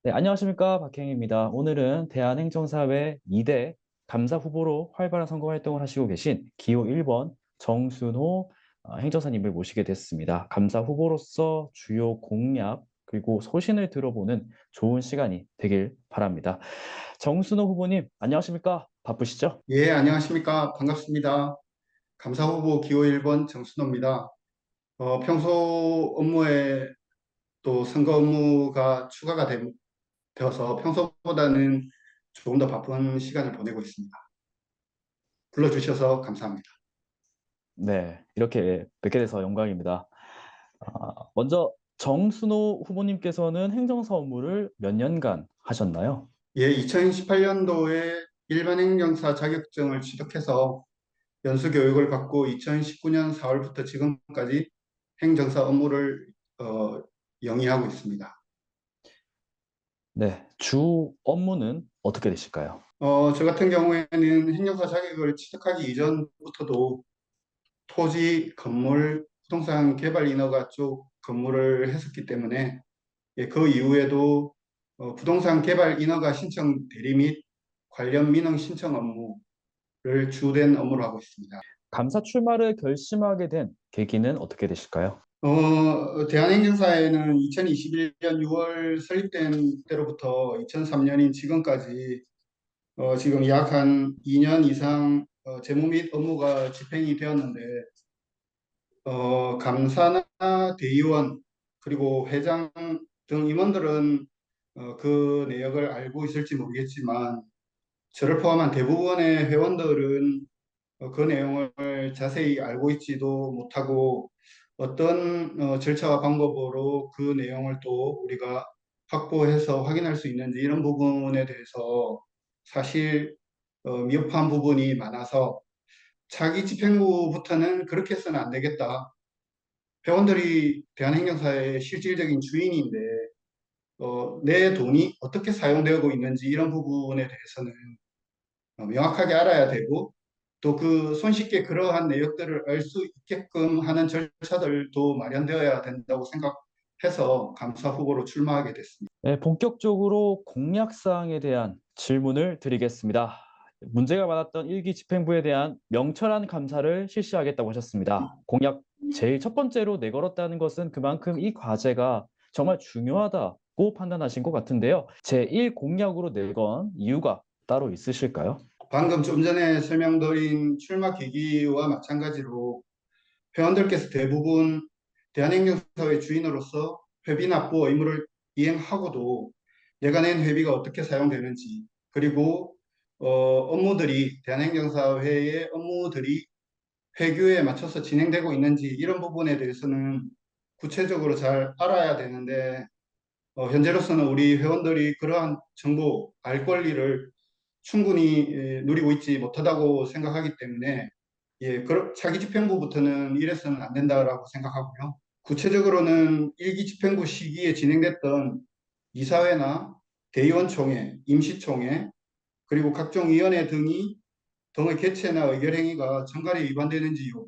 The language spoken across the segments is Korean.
네, 안녕하십니까. 박행입니다. 오늘은 대한행정사회 2대 감사 후보로 활발한 선거 활동을 하시고 계신 기호 1번 정순호 행정사님을 모시게 됐습니다. 감사 후보로서 주요 공약 그리고 소신을 들어보는 좋은 시간이 되길 바랍니다. 정순호 후보님, 안녕하십니까? 바쁘시죠? 예, 안녕하십니까. 반갑습니다. 감사 후보 기호 1번 정순호입니다. 평소 업무에 또 선거 업무가 되어서 평소보다는 조금 더 바쁜 시간을 보내고 있습니다. 불러주셔서 감사합니다. 네, 이렇게 뵙게 돼서 영광입니다. 먼저 정순호 후보님께서는 행정사 업무를 몇 년간 하셨나요? 예, 2018년도에 일반 행정사 자격증을 취득해서 연수 교육을 받고 2019년 4월부터 지금까지 행정사 업무를 어, 영위하고 있습니다. 네, 주 업무는 어떻게 되실까요? 저 같은 경우에는 행정사 자격을 취득하기 이전부터도 토지, 건물, 부동산 개발 인허가 쪽 근무를 했었기 때문에 예, 그 이후에도 부동산 개발 인허가 신청 대리 및 관련 민원 신청 업무를 주된 업무로 하고 있습니다. 감사 출마를 결심하게 된 계기는 어떻게 되실까요? 대한행정사에는 2021년 6월 설립된 때로부터 2003년인 지금까지 지금 약 한 2년 이상 재무 및 업무가 집행이 되었는데 감사나 대의원 그리고 회장 등 임원들은 그 내역을 알고 있을지 모르겠지만 저를 포함한 대부분의 회원들은 그 내용을 자세히 알고 있지도 못하고 어떤 절차와 방법으로 그 내용을 또 우리가 확보해서 확인할 수 있는지 이런 부분에 대해서 사실 미흡한 부분이 많아서 차기 집행부부터는 그렇게 해서는 안 되겠다. 회원들이 대한행정사의 실질적인 주인인데 내 돈이 어떻게 사용되고 있는지 이런 부분에 대해서는 명확하게 알아야 되고 또 그 손쉽게 그러한 내역들을 알 수 있게끔 하는 절차들도 마련되어야 된다고 생각해서 감사 후보로 출마하게 됐습니다. 네, 본격적으로 공약 사항에 대한 질문을 드리겠습니다. 문제가 많았던 일기 집행부에 대한 명철한 감사를 실시하겠다고 하셨습니다. 공약 제일 첫 번째로 내걸었다는 것은 그만큼 이 과제가 정말 중요하다고 판단하신 것 같은데요. 제1 공약으로 내건 이유가 따로 있으실까요? 방금 좀 전에 설명드린 출마 계기와 마찬가지로 회원들께서 대부분 대한행정사의 주인으로서 회비 납부 의무를 이행하고도 내가 낸 회비가 어떻게 사용되는지 그리고 업무들이 대한행정사회의 업무들이 회규에 맞춰서 진행되고 있는지 이런 부분에 대해서는 구체적으로 잘 알아야 되는데 현재로서는 우리 회원들이 그러한 정보, 알 권리를 충분히 누리고 있지 못하다고 생각하기 때문에 차기 집행부부터는 이래서는 안 된다라고 생각하고요. 구체적으로는 일기 집행부 시기에 진행됐던 이사회나 대의원총회, 임시총회, 그리고 각종 위원회 등의 개최나 의결행위가 정관에 위반되는지 요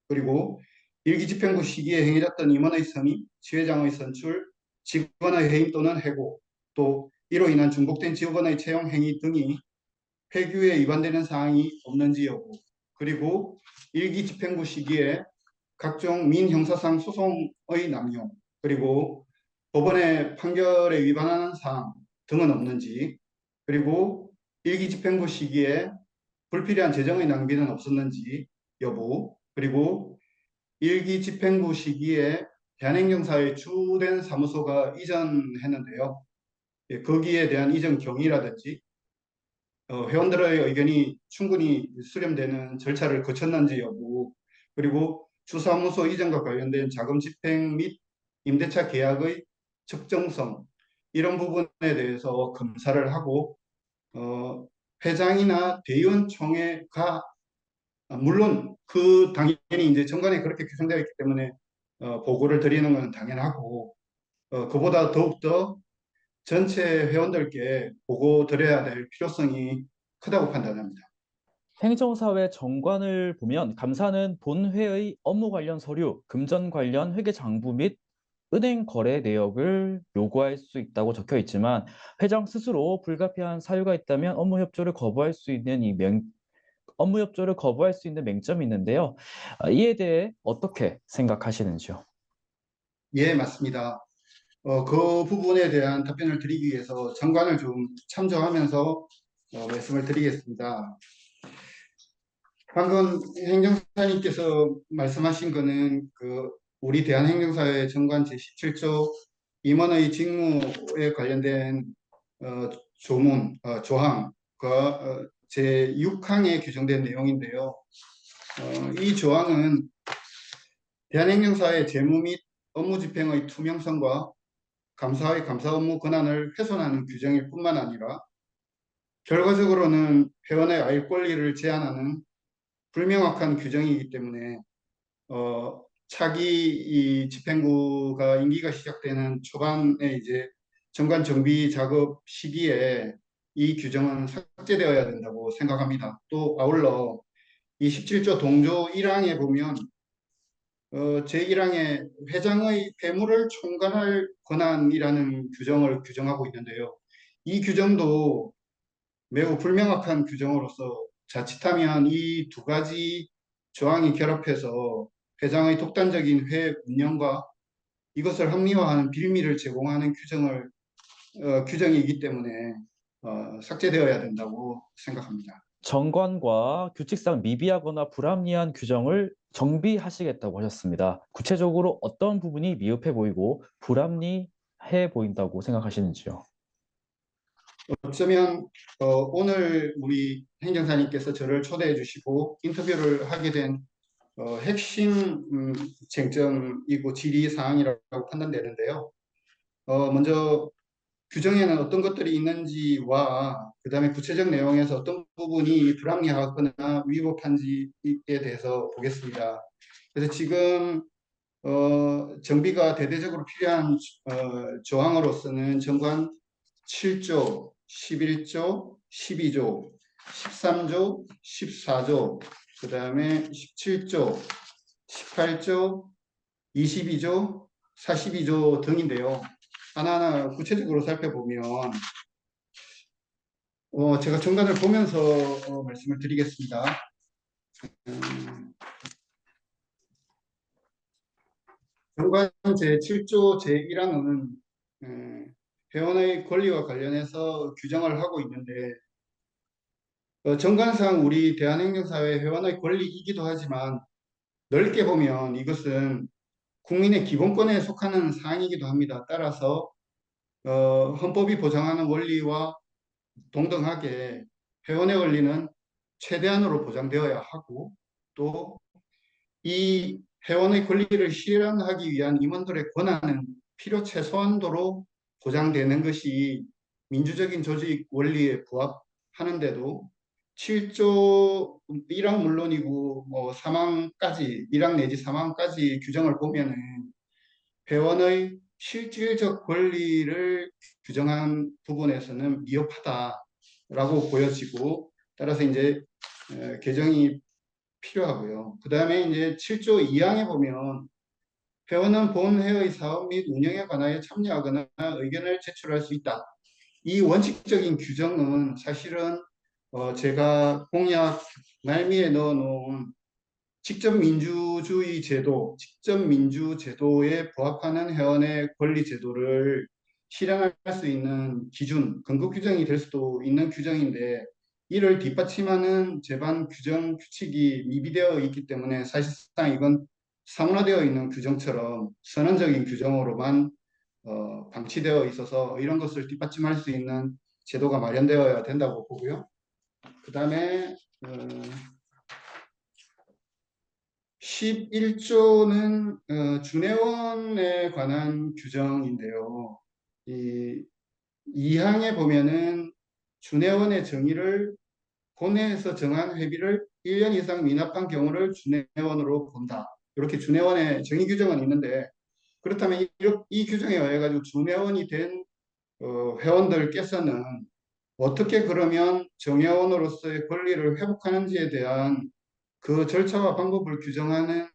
그리고 일기 집행부 시기에 행해졌던 임원의 선임, 지회장의 선출, 직원의 해임 또는 해고, 또 이로 인한 중복된 직원의 채용 행위 등이 회규에 위반되는 사항이 없는지 여부, 그리고 일기 집행부 시기에 각종 민형사상 소송의 남용, 그리고 법원의 판결에 위반하는 사항 등은 없는지, 그리고 일기 집행부 시기에 불필요한 재정의 낭비는 없었는지 여부, 그리고 일기 집행부 시기에 대한행정사의 주된 사무소가 이전했는데요. 예, 거기에 대한 이전 경위라든지 회원들의 의견이 충분히 수렴되는 절차를 거쳤는지 여부, 그리고 주사무소 이전과 관련된 자금 집행 및 임대차 계약의 적정성 이런 부분에 대해서 검사를 하고 어, 회장이나 대의원총회가 물론 그 당연히 이제 정관에 그렇게 규정되어 있기 때문에 보고를 드리는 것은 당연하고 그보다 더욱더 전체 회원들께 보고 드려야 될 필요성이 크다고 판단합니다. 행정사회 정관을 보면 감사는 본회의 업무 관련 서류, 금전 관련 회계 장부 및 은행 거래 내역을 요구할 수 있다고 적혀 있지만 회장 스스로 불가피한 사유가 있다면 업무 협조를 거부할 수 있는 맹점이 있는데요. 이에 대해 어떻게 생각하시는지요? 예, 맞습니다. 그 부분에 대한 답변을 드리기 위해서 정관을 좀 참조하면서 말씀을 드리겠습니다. 방금 행정사님께서 말씀하신 거는 우리 대한행정사회 정관 제17조 임원의 직무에 관련된 조항, 제6항에 규정된 내용인데요. 이 조항은 대한행정사의 재무 및 업무 집행의 투명성과 감사의 감사 업무 권한을 훼손하는 규정일 뿐만 아니라 결과적으로는 회원의 알 권리를 제한하는 불명확한 규정이기 때문에 차기 이 집행부가 임기가 시작되는 초반에 이제 정관 정비 작업 시기에 이 규정은 삭제되어야 된다고 생각합니다. 또 아울러 이 17조 동조 1항에 보면 제1항에 회장의 회무를 총괄할 권한이라는 규정을 규정하고 있는데요. 이 규정도 매우 불명확한 규정으로서 자칫하면 이 두 가지 조항이 결합해서 회장의 독단적인 회 운영과 이것을 합리화하는 빌미를 제공하는 규정이기 때문에 삭제되어야 된다고 생각합니다. 정관과 규칙상 미비하거나 불합리한 규정을 정비하시겠다고 하셨습니다. 구체적으로 어떤 부분이 미흡해 보이고 불합리해 보인다고 생각하시는지요? 어쩌면 오늘 우리 행정사님께서 저를 초대해 주시고 인터뷰를 하게 된 핵심 쟁점이고 질의 사항이라고 판단되는데요. 먼저 규정에는 어떤 것들이 있는지와 그다음에 구체적 내용에서 어떤 부분이 불합리하거나 위법한지에 대해서 보겠습니다. 그래서 지금 정비가 대대적으로 필요한 조항으로서는 정관 7조, 11조, 12조, 13조, 14조, 그다음에 17조, 18조, 22조, 42조 등인데요. 하나하나 구체적으로 살펴보면 제가 정관을 보면서 말씀을 드리겠습니다. 음, 정관 제7조 제1항은 회원의 권리와 관련해서 규정을 하고 있는데 정관상 우리 대한행정사회 회원의 권리이기도 하지만 넓게 보면 이것은 국민의 기본권에 속하는 사항이기도 합니다. 따라서 헌법이 보장하는 원리와 동등하게 회원의 권리는 최대한으로 보장되어야 하고 또 이 회원의 권리를 실현하기 위한 임원들의 권한은 필요 최소한도로 보장되는 것이 민주적인 조직 원리에 부합하는데도 7조 1항 물론이고 뭐 3항까지 1항 내지 3항까지 규정을 보면은 회원의 실질적 권리를 규정한 부분에서는 미흡하다라고 보여지고 따라서 이제 개정이 필요하고요. 그 다음에 이제 7조 2항에 보면 회원은 본회의 사업 및 운영에 관하여 참여하거나 의견을 제출할 수 있다. 이 원칙적인 규정은 사실은 제가 공약 말미에 넣어놓은 직접 민주 제도에 부합하는 회원의 권리 제도를 실현할 수 있는 기준, 근거 규정이 될 수도 있는 규정인데 이를 뒷받침하는 제반 규정 규칙이 미비되어 있기 때문에 사실상 이건 사문화되어 있는 규정처럼 선언적인 규정으로만 방치되어 있어서 이런 것을 뒷받침할 수 있는 제도가 마련되어야 된다고 보고요. 그 다음에 11조는 준회원에 관한 규정인데요. 이 2항에 보면은 준회원의 정의를 본회에서 정한 회비를 1년 이상 미납한 경우를 준회원으로 본다. 이렇게 준회원의 정의 규정은 있는데 그렇다면 이 규정에 의해 가지고 준회원이 된 회원들께서는 어떻게 그러면 정회원으로서의 권리를 회복하는지에 대한 그 절차와 방법을 규정하는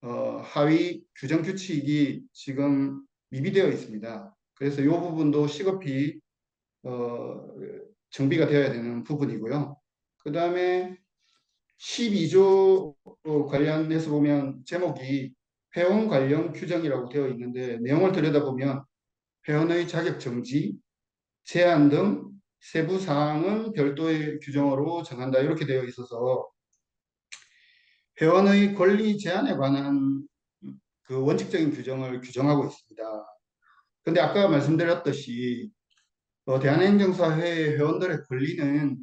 하위 규정 규칙이 지금 미비되어 있습니다. 그래서 이 부분도 시급히 어, 정비가 되어야 되는 부분이고요. 그 다음에 12조 관련해서 보면 제목이 회원 관련 규정이라고 되어 있는데 내용을 들여다보면 회원의 자격 정지, 제한 등 세부 사항은 별도의 규정으로 정한다 이렇게 되어 있어서 회원의 권리 제한에 관한 그 원칙적인 규정을 규정하고 있습니다. 그런데 아까 말씀드렸듯이 대한행정사회 회원들의 권리는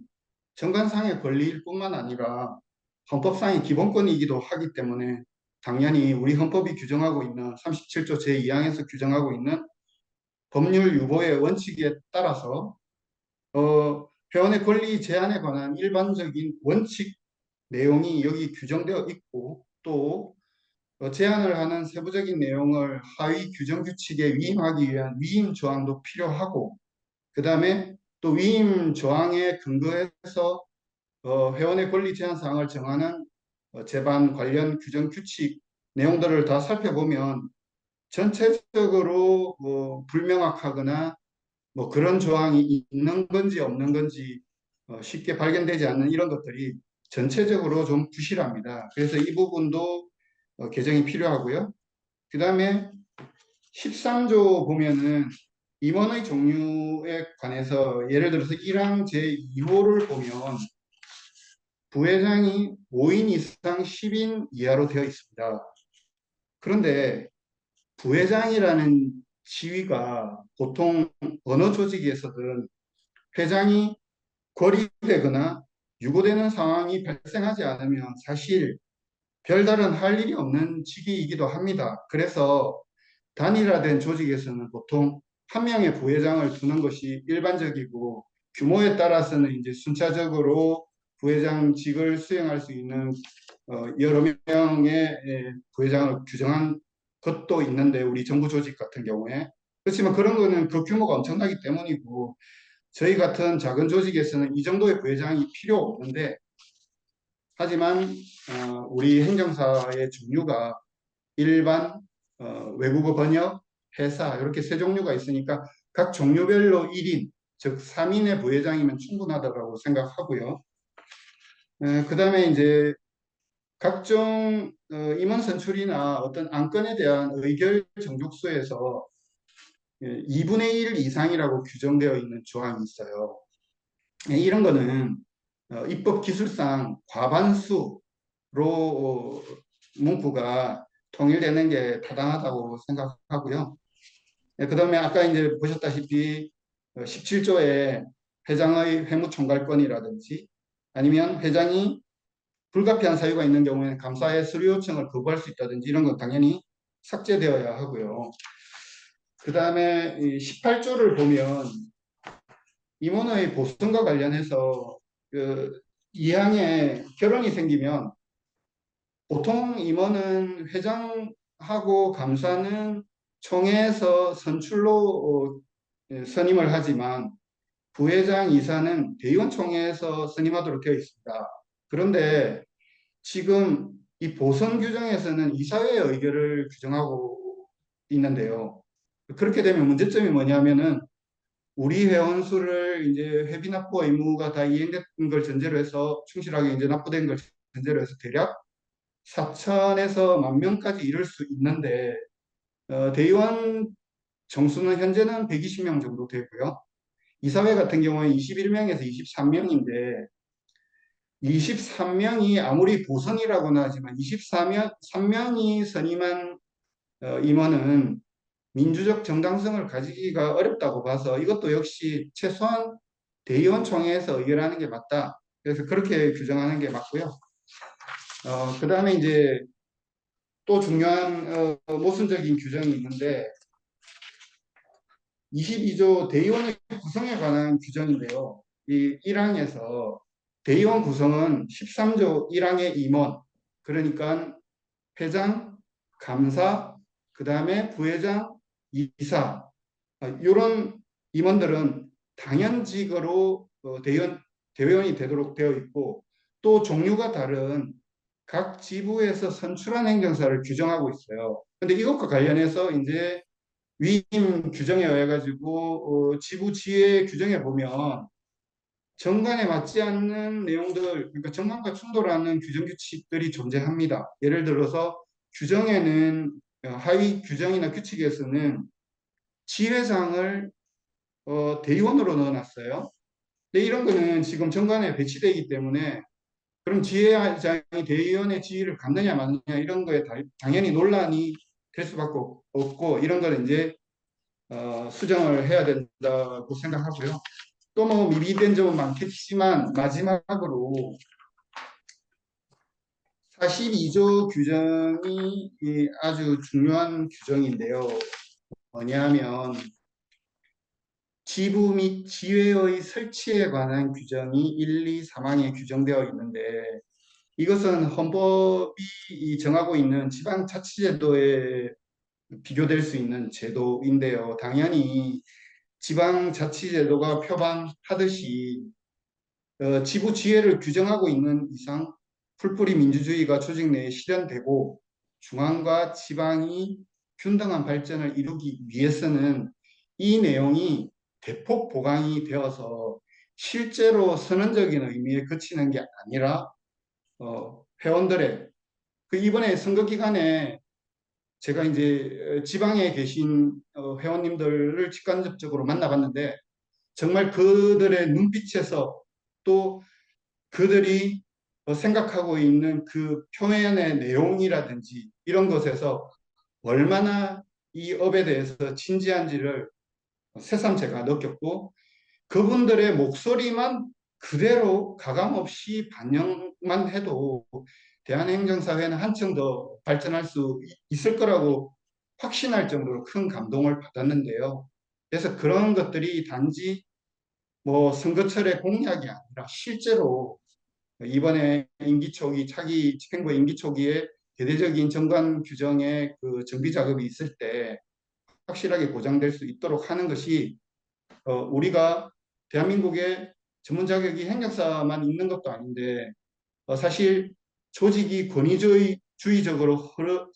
정관상의 권리일 뿐만 아니라 헌법상의 기본권이기도 하기 때문에 당연히 우리 헌법이 규정하고 있는 37조 제2항에서 규정하고 있는 법률 유보의 원칙에 따라서 회원의 권리 제한에 관한 일반적인 원칙 내용이 여기 규정되어 있고 또 제한을 하는 세부적인 내용을 하위 규정 규칙에 위임하기 위한 위임 조항도 필요하고 그 다음에 또 위임 조항에 근거해서 회원의 권리 제한 사항을 정하는 제반 관련 규정 규칙 내용들을 다 살펴보면 전체적으로 불명확하거나 뭐 그런 조항이 있는 건지 없는 건지 쉽게 발견되지 않는 이런 것들이 전체적으로 좀 부실합니다. 그래서 이 부분도 개정이 필요하고요. 그 다음에 13조 보면은 임원의 종류에 관해서 예를 들어서 1항 제2호를 보면 부회장이 5인 이상 10인 이하로 되어 있습니다. 그런데 부회장이라는 지위가 보통 어느 조직에서든 회장이 고리되거나 유고되는 상황이 발생하지 않으면 사실 별다른 할 일이 없는 직위이기도 합니다. 그래서 단일화된 조직에서는 보통 한 명의 부회장을 두는 것이 일반적이고 규모에 따라서는 이제 순차적으로 부회장직을 수행할 수 있는 여러 명의 부회장을 규정한 것도 있는데 우리 정부 조직 같은 경우에 그렇지만 그런 거는 그 규모가 엄청나기 때문이고 저희 같은 작은 조직에서는 이 정도의 부회장이 필요 없는데 하지만 우리 행정사의 종류가 일반, 외국어 번역, 회사 이렇게 세 종류가 있으니까 각 종류별로 1인, 즉 3인의 부회장이면 충분하다고 생각하고요. 그 다음에 이제 각종 임원 선출이나 어떤 안건에 대한 의결 정족수에서 2분의 1 이상이라고 규정되어 있는 조항이 있어요. 이런 거는 입법 기술상 과반수로 문구가 통일되는 게 타당하다고 생각하고요. 그 다음에 아까 이제 보셨다시피 17조에 회장의 회무총괄권이라든지 아니면 회장이 불가피한 사유가 있는 경우에는 감사의 서류 요청을 거부할 수 있다든지 이런 건 당연히 삭제되어야 하고요. 그 다음에 18조를 보면 임원의 보선과 관련해서 그 2항에 결혼이 생기면 보통 임원은 회장하고 감사는 총회에서 선출로 선임을 하지만 부회장 이사는 대의원총회에서 선임하도록 되어 있습니다. 그런데 지금 이 보선 규정에서는 이사회의 의결을 규정하고 있는데요. 그렇게 되면 문제점이 뭐냐면은 우리 회원 수를 이제 회비 납부 의무가 다 이행된 걸 전제로 해서 충실하게 이제 납부된 걸 전제로 해서 대략 4천에서 10,000명까지 이룰 수 있는데 대의원 정수는 현재는 120명 정도 되고요. 이사회 같은 경우에 21명에서 23명인데 23명이 아무리 보선이라고는 하지만 23명이 선임한 임원은 민주적 정당성을 가지기가 어렵다고 봐서 이것도 역시 최소한 대의원 총회에서 의결하는 게 맞다. 그래서 그렇게 규정하는 게 맞고요. 그 다음에 이제 또 중요한 모순적인 규정이 있는데 22조 대의원의 구성에 관한 규정인데요. 이 1항에서 대의원 구성은 13조 1항의 임원, 그러니까 회장, 감사, 그 다음에 부회장, 이사 이런 임원들은 당연직으로 대의원이 되도록 되어 있고 또 종류가 다른 각 지부에서 선출한 행정사를 규정하고 있어요. 근데 이것과 관련해서 이제 위임 규정에 의해 가지고 지부 지회 규정에 보면 정관에 맞지 않는 내용들, 그러니까 정관과 충돌하는 규정 규칙들이 존재합니다. 예를 들어서 규정에는 하위 규정이나 규칙에서는 지회장을 대의원으로 넣어놨어요. 근데 이런 거는 지금 정관에 배치되기 때문에 그럼 지회장이 대의원의 지위를 갖느냐 마느냐 이런 거에 당연히 논란이 될 수밖에 없고 이런 거는 이제 수정을 해야 된다고 생각하고요. 또 뭐 미비된 점은 많겠지만 마지막으로 42조 규정이 아주 중요한 규정인데요. 뭐냐면 지부 및 지회의 설치에 관한 규정이 1, 2, 3항에 규정되어 있는데 이것은 헌법이 정하고 있는 지방자치제도에 비교될 수 있는 제도인데요. 당연히 지방자치제도가 표방하듯이 지부 지혜를 규정하고 있는 이상 풀뿌리 민주주의가 조직 내에 실현되고 중앙과 지방이 균등한 발전을 이루기 위해서는 이 내용이 대폭 보강이 되어서 실제로 선언적인 의미에 그치는 게 아니라 회원들의 그 이번에 선거 기간에 제가 이제 지방에 계신 회원님들을 직간접적으로 만나봤는데 정말 그들의 눈빛에서 또 그들이 생각하고 있는 그 표현의 내용이라든지 이런 것에서 얼마나 이 업에 대해서 진지한지를 새삼 제가 느꼈고 그분들의 목소리만 그대로 가감없이 반영만 해도 대한행정사회는 한층 더 발전할 수 있을 거라고 확신할 정도로 큰 감동을 받았는데요. 그래서 그런 것들이 단지 뭐 선거철의 공약이 아니라 실제로 이번에 임기 초기 차기 집행부 임기 초기에 대대적인 정관 규정의 그 정비 작업이 있을 때 확실하게 보장될 수 있도록 하는 것이 우리가 대한민국의 전문 자격이 행정사만 있는 것도 아닌데 사실 조직이 권위주의적으로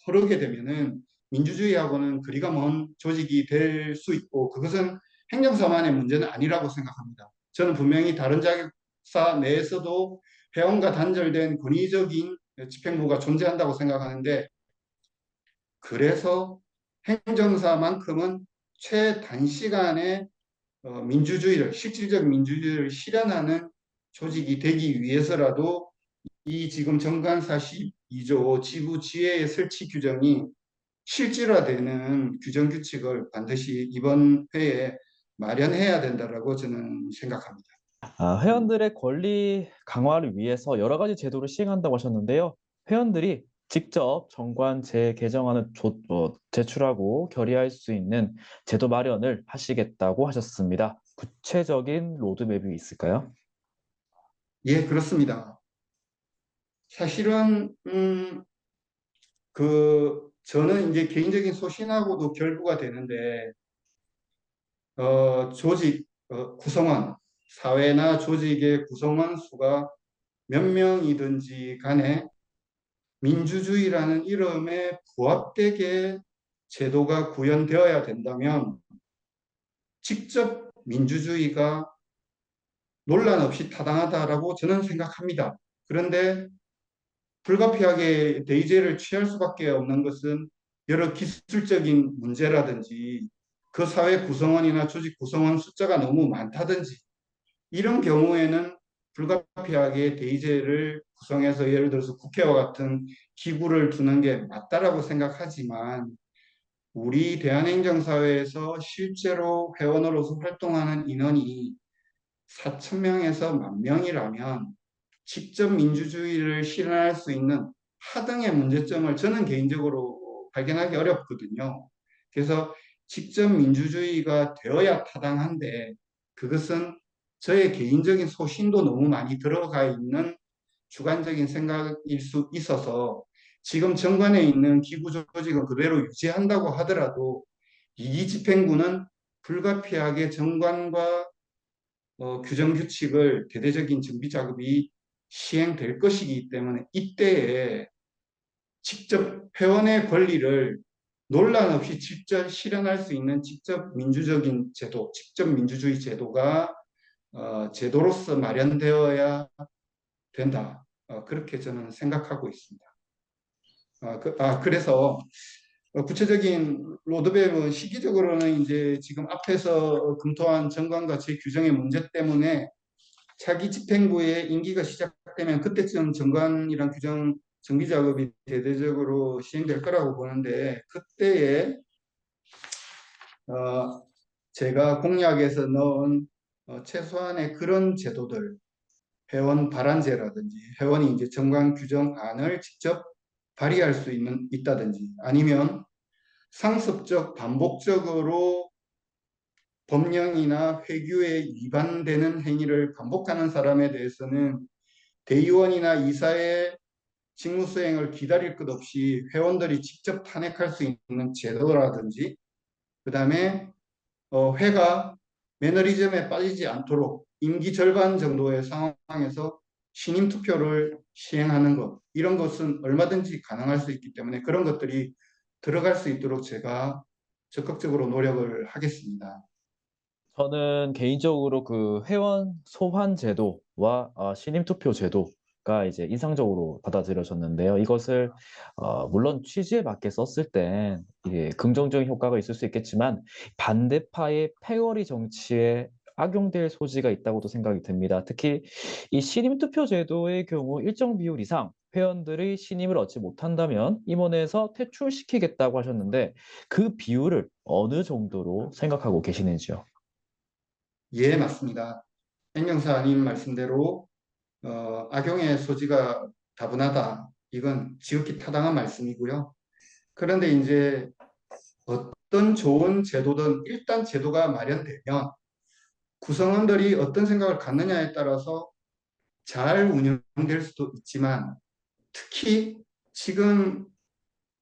흐르게 되면은 민주주의하고는 거리가 먼 조직이 될 수 있고 그것은 행정사만의 문제는 아니라고 생각합니다. 저는 분명히 다른 자격사 내에서도 회원과 단절된 권위적인 집행부가 존재한다고 생각하는데 그래서 행정사만큼은 최단시간에 민주주의를 실질적 민주주의를 실현하는 조직이 되기 위해서라도 이 지금 정관 42조 지부 지회의 설치 규정이 실질화되는 규정 규칙을 반드시 이번 회에 마련해야 된다라고 저는 생각합니다. 회원들의 권리 강화를 위해서 여러 가지 제도를 시행한다고 하셨는데요. 회원들이 직접 정관 재개정안을 제출하고 결의할 수 있는 제도 마련을 하시겠다고 하셨습니다. 구체적인 로드맵이 있을까요? 예, 그렇습니다. 사실은 저는 이제 개인적인 소신하고도 결부가 되는데 조직 구성원 사회나 조직의 구성원 수가 몇 명이든지 간에 민주주의라는 이름에 부합되게 제도가 구현되어야 된다면 직접 민주주의가 논란 없이 타당하다라고 저는 생각합니다. 그런데 불가피하게 대의제를 취할 수밖에 없는 것은 여러 기술적인 문제라든지 그 사회 구성원이나 조직 구성원 숫자가 너무 많다든지 이런 경우에는 불가피하게 대의제를 구성해서 예를 들어서 국회와 같은 기구를 두는 게 맞다라고 생각하지만 우리 대한행정사회에서 실제로 회원으로서 활동하는 인원이 4천 명에서 10,000명이라면 직접 민주주의를 실현할 수 있는 하등의 문제점을 저는 개인적으로 발견하기 어렵거든요. 그래서 직접 민주주의가 되어야 타당한데 그것은 저의 개인적인 소신도 너무 많이 들어가 있는 주관적인 생각일 수 있어서 지금 정관에 있는 기구 조직은 그대로 유지한다고 하더라도 이 집행부는 불가피하게 정관과 규정 규칙을 대대적인 정비 작업이 시행될 것이기 때문에 이때에 직접 회원의 권리를 논란 없이 직접 실현할 수 있는 직접 민주적인 제도, 직접 민주주의 제도가 제도로서 마련되어야 된다. 그렇게 저는 생각하고 있습니다. 그래서 구체적인 로드맵은 시기적으로는 이제 지금 앞에서 검토한 정관과 재규정의 문제 때문에 차기 집행부의 임기가 시작되면 그때쯤 정관이랑 규정 정비 작업이 대대적으로 시행될 거라고 보는데 그때에 어, 제가 공약에서 넣은 최소한의 그런 제도들, 회원 발안제라든지 회원이 이제 정관 규정안을 직접 발의할 수 있다든지 아니면 상습적 반복적으로 법령이나 회규에 위반되는 행위를 반복하는 사람에 대해서는 대의원이나 이사의 직무 수행을 기다릴 것 없이 회원들이 직접 탄핵할 수 있는 제도라든지 그다음에 회가 매너리즘에 빠지지 않도록 임기 절반 정도의 상황에서 신임 투표를 시행하는 것 이런 것은 얼마든지 가능할 수 있기 때문에 그런 것들이 들어갈 수 있도록 제가 적극적으로 노력을 하겠습니다. 저는 개인적으로 그 회원 소환 제도와 신임 투표 제도가 이제 인상적으로 받아들여졌는데요. 이것을 물론 취지에 맞게 썼을 땐 이게 긍정적인 효과가 있을 수 있겠지만 반대파의 패거리 정치에 악용될 소지가 있다고도 생각이 듭니다. 특히 이 신임 투표 제도의 경우 일정 비율 이상 회원들의 신임을 얻지 못한다면 임원회에서 퇴출시키겠다고 하셨는데 그 비율을 어느 정도로 생각하고 계시는지요? 예, 맞습니다. 행정사님 말씀대로 악용의 소지가 다분하다. 이건 지극히 타당한 말씀이고요. 그런데 이제 어떤 좋은 제도든 일단 제도가 마련되면 구성원들이 어떤 생각을 갖느냐에 따라서 잘 운영될 수도 있지만 특히 지금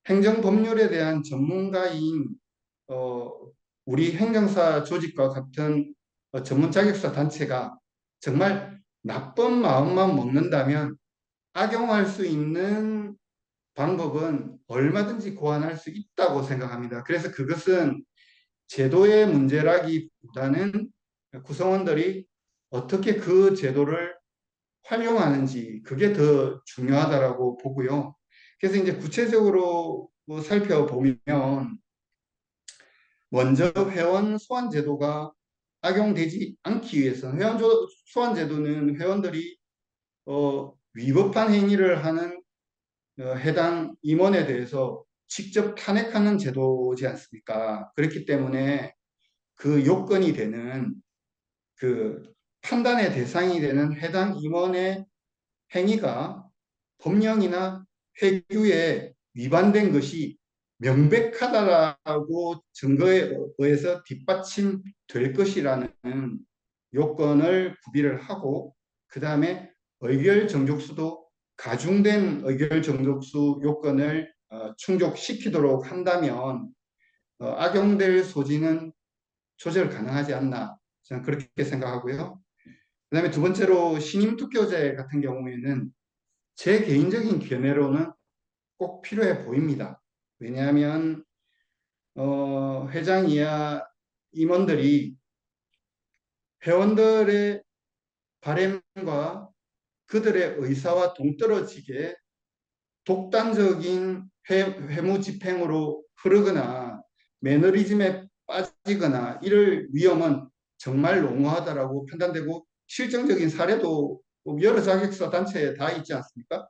행정법률에 대한 전문가인 어, 우리 행정사 조직과 같은 전문 자격사 단체가 정말 나쁜 마음만 먹는다면 악용할 수 있는 방법은 얼마든지 고안할 수 있다고 생각합니다. 그래서 그것은 제도의 문제라기보다는 구성원들이 어떻게 그 제도를 활용하는지 그게 더 중요하다라고 보고요. 그래서 이제 구체적으로 뭐 살펴보면 먼저 회원 소환 제도가 악용되지 않기 위해서 회원 소환 제도는 회원들이 위법한 행위를 하는 해당 임원에 대해서 직접 탄핵하는 제도지 않습니까? 그렇기 때문에 그 요건이 되는 그 판단의 대상이 되는 해당 임원의 행위가 법령이나 회규에 위반된 것이 명백하다라고 증거에 의해서 뒷받침될 것이라는 요건을 구비를 하고 그 다음에 의결 정족수도 가중된 의결 정족수 요건을 충족시키도록 한다면 악용될 소지는 조절 가능하지 않나 저는 그렇게 생각하고요. 그 다음에 두 번째로 신임 투표제 같은 경우에는 제 개인적인 견해로는 꼭 필요해 보입니다. 왜냐하면 회장 이하 임원들이 회원들의 바램과 그들의 의사와 동떨어지게 독단적인 회무 집행으로 흐르거나 매너리즘에 빠지거나 이럴 위험은 정말 농후하다라고 판단되고 실정적인 사례도 여러 자격사 단체에 다 있지 않습니까?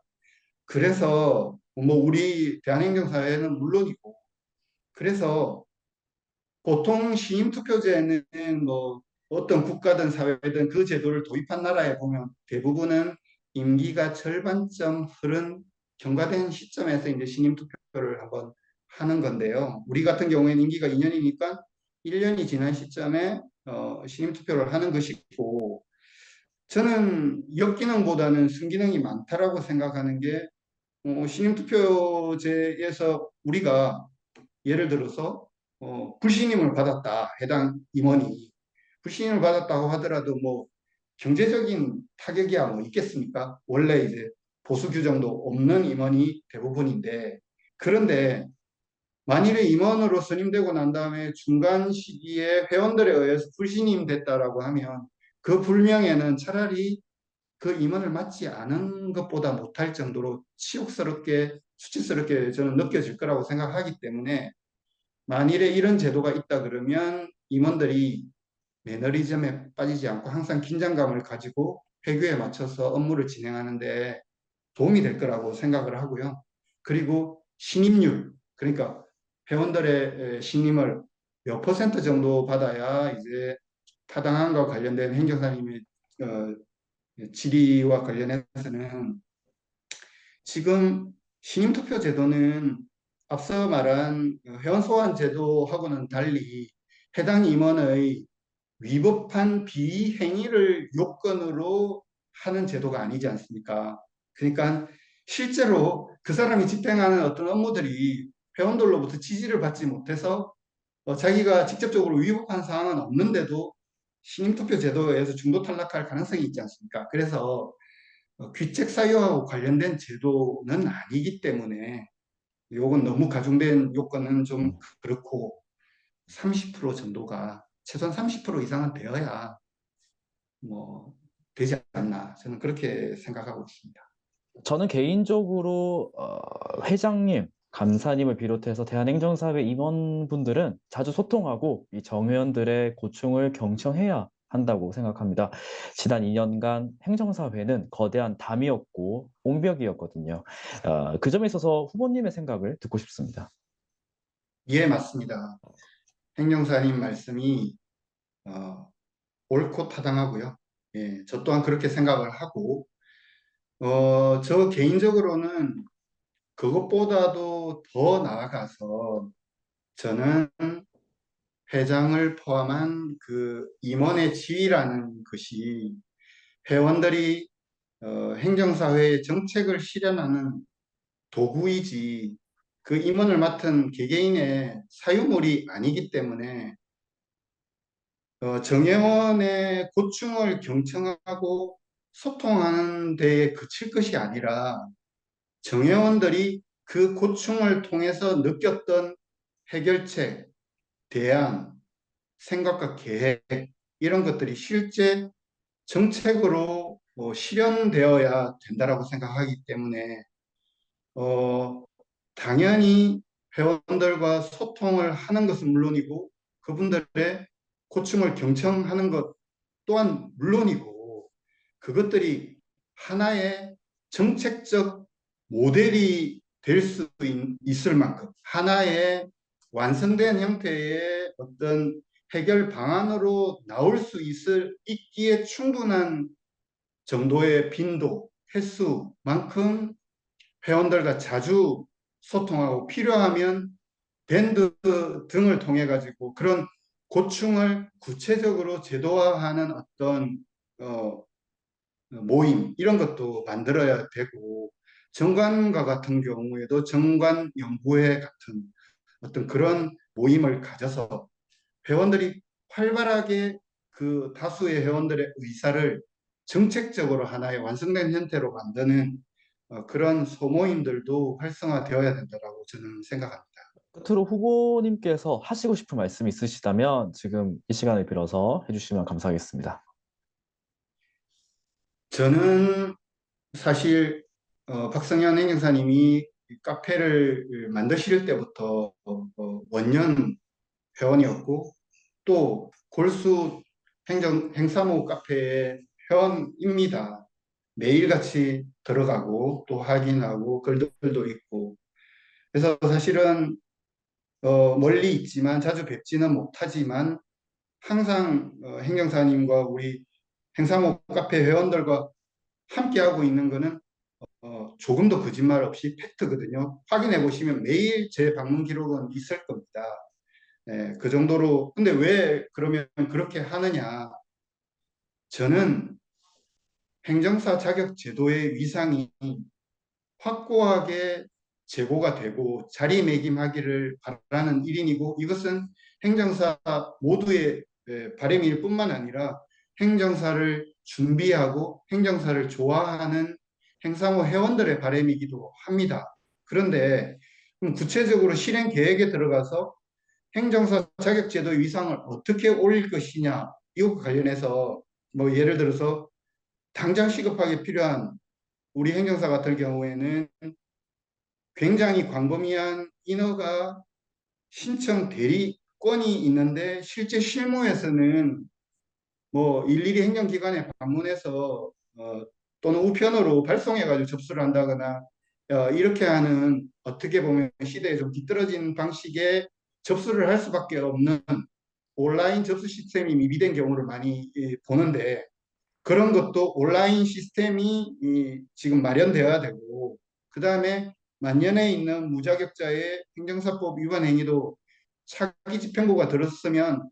그래서 뭐 우리 대한행정사회는 물론이고 그래서 보통 시임투표제는 뭐 어떤 국가든 사회든 그 제도를 도입한 나라에 보면 대부분은 임기가 절반쯤 흐른 경과된 시점에서 이제 신임 투표를 한번 하는 건데요. 우리 같은 경우에는 임기가 2년이니까 1년이 지난 시점에 신임 투표를 하는 것이고 저는 역기능보다는 순기능이 많다라고 생각하는 게 신임 투표제에서 우리가 예를 들어서 불신임을 받았다. 해당 임원이 불신임을 받았다고 하더라도 뭐 경제적인 타격이야 뭐 있겠습니까? 원래 이제 보수 규정도 없는 임원이 대부분인데, 그런데 만일에 임원으로 선임되고 난 다음에 중간 시기에 회원들에 의해서 불신임 됐다라고 하면 그 불명예는 차라리 그 임원을 맡지 않은 것보다 못할 정도로 치욕스럽게 수치스럽게 저는 느껴질 거라고 생각하기 때문에, 만일에 이런 제도가 있다 그러면 임원들이 매너리즘에 빠지지 않고 항상 긴장감을 가지고 회규에 맞춰서 업무를 진행하는데 도움이 될 거라고 생각을 하고요. 그리고 신임률, 그러니까 회원들의 신임을 몇 퍼센트 정도 받아야 이제 타당함과 관련된 행정사님의 질의와 관련해서는, 지금 신임투표 제도는 앞서 말한 회원 소환 제도하고는 달리 해당 임원의 위법한 비행위를 요건으로 하는 제도가 아니지 않습니까? 그러니까 실제로 그 사람이 집행하는 어떤 업무들이 회원들로부터 지지를 받지 못해서 자기가 직접적으로 위법한 사항은 없는데도 신임투표 제도에 의해서 중도 탈락할 가능성이 있지 않습니까? 그래서 귀책 사유하고 관련된 제도는 아니기 때문에 요건 너무 가중된 요건은 좀 그렇고, 30% 정도가 최소한 30% 이상은 되어야 뭐 되지 않나, 저는 그렇게 생각하고 있습니다. 저는 개인적으로 회장님, 감사님을 비롯해서 대한행정사회 임원분들은 자주 소통하고 이 정회원들의 고충을 경청해야 한다고 생각합니다. 지난 2년간 행정사회는 거대한 담이었고 옹벽이었거든요. 그 점에 있어서 후보님의 생각을 듣고 싶습니다. 예, 맞습니다. 행정사님 말씀이 어, 옳고 타당하고요. 예, 저 또한 그렇게 생각을 하고, 저 개인적으로는 그것보다도 더 나아가서 저는 회장을 포함한 그 임원의 지위라는 것이 회원들이 행정사회의 정책을 실현하는 도구이지 그 임원을 맡은 개개인의 사유물이 아니기 때문에 정회원의 고충을 경청하고 소통하는 데에 그칠 것이 아니라 정회원들이 그 고충을 통해서 느꼈던 해결책, 대안, 생각과 계획, 이런 것들이 실제 정책으로 실현되어야 된다라고 생각하기 때문에 어, 당연히 회원들과 소통을 하는 것은 물론이고 그분들의 고충을 경청하는 것 또한 물론이고, 그것들이 하나의 정책적 모델이 될 수 있을 만큼 하나의 완성된 형태의 어떤 해결 방안으로 나올 수 있기에 충분한 정도의 빈도, 횟수만큼 회원들과 자주 소통하고 필요하면 밴드 등을 통해 가지고 그런 고충을 구체적으로 제도화하는 어떤 어, 모임 이런 것도 만들어야 되고, 정관과 같은 경우에도 정관연구회 같은 어떤 그런 모임을 가져서 회원들이 활발하게 그 다수의 회원들의 의사를 정책적으로 하나의 완성된 형태로 만드는 그런 소모임들도 활성화되어야 된다고 저는 생각합니다. 끝으로 후보님께서 하시고 싶은 말씀 있으시다면 지금 이 시간을 빌어서 해주시면 감사하겠습니다. 저는 사실 박성현 행정사님이 카페를 만드실 때부터 원년 회원이었고 또 골수 행사모 카페의 회원입니다. 매일같이 들어가고 또 확인하고 글들도 있고, 그래서 사실은 멀리 있지만 자주 뵙지는 못하지만 항상 행정사님과 우리 행사모 카페 회원들과 함께하고 있는 거는 조금도 거짓말 없이 팩트거든요. 확인해 보시면 매일 제 방문 기록은 있을 겁니다. 예, 그 정도로. 근데 왜 그러면 그렇게 하느냐? 저는 행정사 자격 제도의 위상이 확고하게 제고가 되고 자리매김하기를 바라는 일인이고, 이것은 행정사 모두의 바람일 뿐만 아니라 행정사를 준비하고 행정사를 좋아하는 행사모 회원들의 바람이기도 합니다. 그런데 그럼 구체적으로 실행 계획에 들어가서 행정사 자격제도의 위상을 어떻게 올릴 것이냐, 이것과 관련해서 뭐 예를 들어서 당장 시급하게 필요한 우리 행정사 같은 경우에는 굉장히 광범위한 인허가 신청 대리권이 있는데 실제 실무에서는 뭐 일일이 행정기관에 방문해서 또는 우편으로 발송해가지고 접수를 한다거나 이렇게 하는 어떻게 보면 시대에 좀 뒤떨어진 방식의 접수를 할 수밖에 없는 온라인 접수 시스템이 미비된 경우를 많이 보는데 그런 것도 온라인 시스템이 지금 마련되어야 되고 그 다음에 만연해 있는 무자격자의 행정사법 위반 행위도 차기 집행부가 들었으면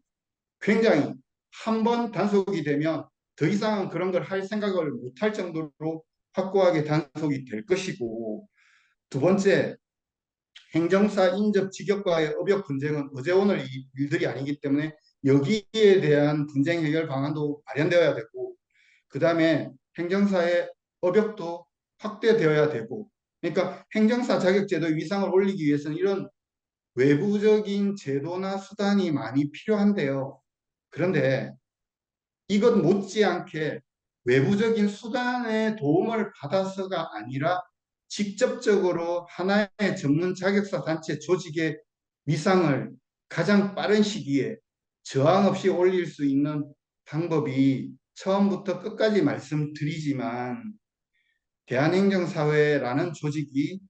굉장히 한 번 단속이 되면 더 이상은 그런 걸 할 생각을 못할 정도로 확고하게 단속이 될 것이고 두 번째 행정사 인접 직역과의 업역 분쟁은 어제 오늘 일들이 아니기 때문에 여기에 대한 분쟁 해결 방안도 마련되어야 되고 그 다음에 행정사의 업역도 확대되어야 되고 그러니까 행정사 자격제도의 위상을 올리기 위해서는 이런 외부적인 제도나 수단이 많이 필요한데요. 그런데 이것 못지않게 외부적인 수단의 도움을 받아서가 아니라 직접적으로 하나의 전문 자격사 단체 조직의 위상을 가장 빠른 시기에 저항 없이 올릴 수 있는 방법이 처음부터 끝까지 말씀드리지만 대한행정사회라는 조직이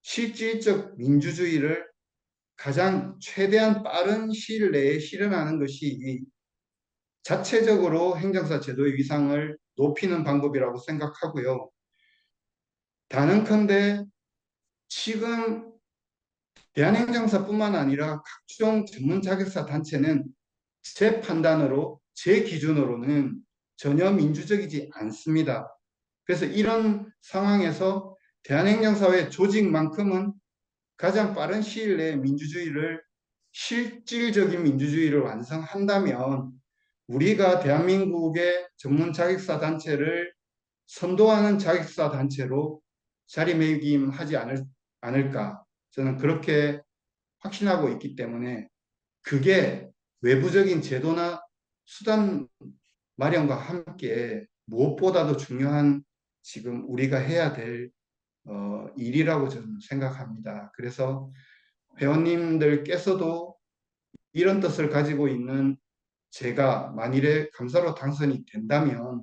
실질적 민주주의를 가장 최대한 빠른 시일 내에 실현하는 것이 자체적으로 행정사 제도의 위상을 높이는 방법이라고 생각하고요. 단언컨대 지금 대한행정사뿐만 아니라 각종 전문 자격사 단체는 제 판단으로, 제 기준으로는 전혀 민주적이지 않습니다. 그래서 이런 상황에서 대한행정사회 조직만큼은 가장 빠른 시일 내에 민주주의를 실질적인 민주주의를 완성한다면 우리가 대한민국의 전문 자격사 단체를 선도하는 자격사 단체로 자리매김하지 않을까 저는 그렇게 확신하고 있기 때문에 그게 외부적인 제도나 수단 마련과 함께 무엇보다도 중요한 지금 우리가 해야 될 일이라고 저는 생각합니다. 그래서 회원님들께서도 이런 뜻을 가지고 있는 제가 만일에 감사로 당선이 된다면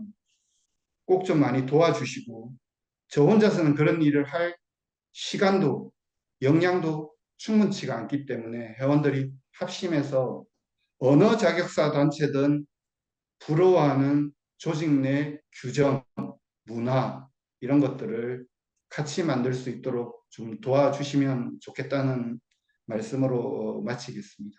꼭 좀 많이 도와주시고 저 혼자서는 그런 일을 할 시간도 역량도 충분치가 않기 때문에 회원들이 합심해서 어느 자격사 단체든 부러워하는 조직 내 규정, 문화 이런 것들을 같이 만들 수 있도록 좀 도와주시면 좋겠다는 말씀으로 마치겠습니다.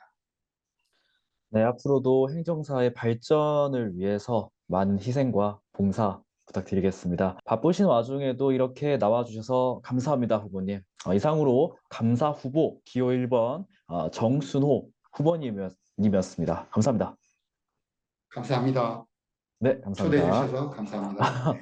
네, 앞으로도 행정사의 발전을 위해서 많은 희생과 봉사 부탁드리겠습니다. 바쁘신 와중에도 이렇게 나와주셔서 감사합니다, 후보님. 이상으로 감사 후보 기호 1번 정순호 후보님이었습니다. 감사합니다. 감사합니다. 네, 초대해 감사합니다. 주셔서 감사합니다.